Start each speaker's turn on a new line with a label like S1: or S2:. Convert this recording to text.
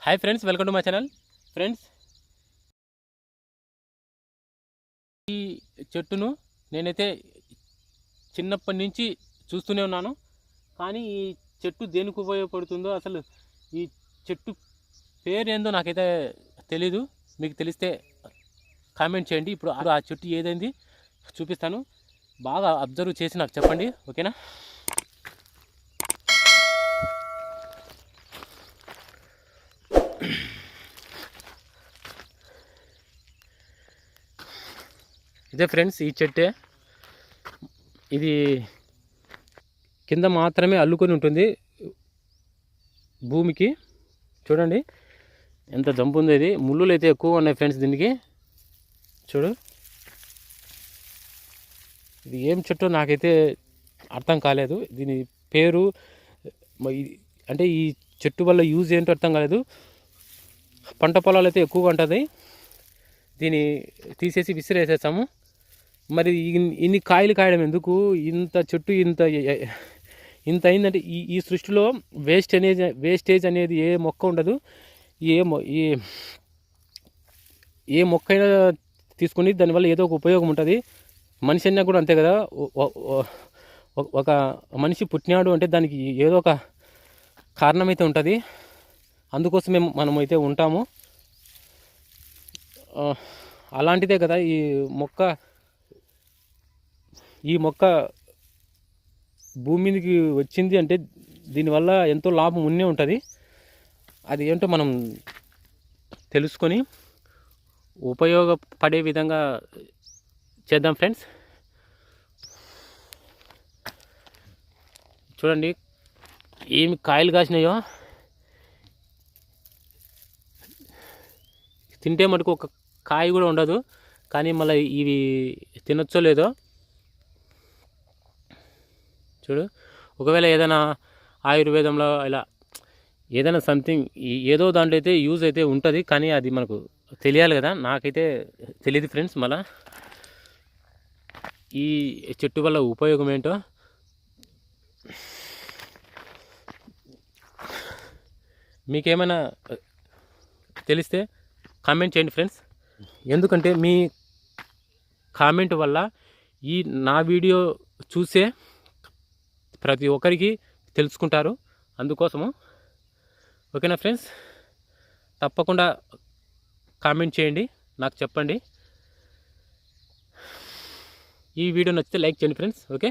S1: Hi friends, welcome to my channel. Friends, ఈ చెట్టును నేనైతే చిన్నప్పటి నుంచి చూస్తూనే ఉన్నాను. కానీ ఈ చెట్టు దేనికి ఉపయోగపడుతుందో, అసలు ఈ చెట్టు పేరు ఏందో నాకైతే తెలీదు. మీకు తెలిస్తే కామెంట్ చేయండి. ఇప్పుడు ఆ చెట్టు ఏదైంది చూపిస్తాను. బాగా అబ్జర్వ్ చేసి నాకు చెప్పండి, ఓకేనా? ఇదే ఫ్రెండ్స్, ఈ చెట్టే. ఇది కింద మాత్రమే అల్లుకొని ఉంటుంది భూమికి. చూడండి ఎంత జంపు ఉంది. ఇది ముళ్ళులు అయితే ఎక్కువ ఉన్నాయి ఫ్రెండ్స్. దీనికి చూడు, ఇది ఏం చెట్టు నాకైతే అర్థం కాలేదు. దీని పేరు అంటే ఈ చెట్టు వల్ల యూజ్ ఏంటో అర్థం కాలేదు. పంట పొలాలు అయితే ఎక్కువగా ఉంటుంది. దీన్ని తీసేసి విసిరేసేసాము. మరి ఇన్ని కాయలు కాయడం ఎందుకు? ఇంత చెట్టు ఇంత అయిందంటే ఈ సృష్టిలో వేస్టేజ్ అనేది ఏ మొక్క ఉండదు. ఏ మొక్క అయినా తీసుకుని దానివల్ల ఏదో ఒక ఉపయోగం ఉంటుంది. మనిషి అయినా కూడా అంతే కదా. ఒక మనిషి పుట్టినాడు అంటే దానికి ఏదో ఒక కారణం అయితే ఉంటుంది. అందుకోసమే మనం అయితే ఉంటాము. అలాంటిదే కదా ఈ మొక్క భూమి మీదకి వచ్చింది అంటే దీనివల్ల ఎంతో లాభం ఉండే ఉంటుంది. అది ఏంటో మనం తెలుసుకొని ఉపయోగపడే విధంగా చేద్దాం ఫ్రెండ్స్. చూడండి ఏమి కాయలు కాసినాయో. తింటే మటుకు ఒక కాయ కూడా ఉండదు. కానీ మళ్ళీ ఇవి తినొచ్చో లేదో చూడు. ఒకవేళ ఏదైనా ఆయుర్వేదంలో ఇలా ఏదైనా సంథింగ్ ఏదో దాంట్లో అయితే యూజ్ అయితే ఉంటుంది. కానీ అది మనకు తెలియాలి కదా. నాకైతే తెలియదు ఫ్రెండ్స్. మళ్ళీ ఈ చెట్టు వల్ల ఉపయోగం ఏంటో మీకేమైనా తెలిస్తే కామెంట్ చేయండి ఫ్రెండ్స్. ఎందుకంటే మీ కామెంట్ వల్ల నా వీడియో చూసే ప్రతి ఒక్కరికి తెలుసుకుంటారు. అందుకోసము ఓకేనా ఫ్రెండ్స్? తప్పకుండా కామెంట్ చేయండి, నాకు చెప్పండి. ఈ వీడియో నచ్చితే లైక్ చేయండి ఫ్రెండ్స్. ఓకే.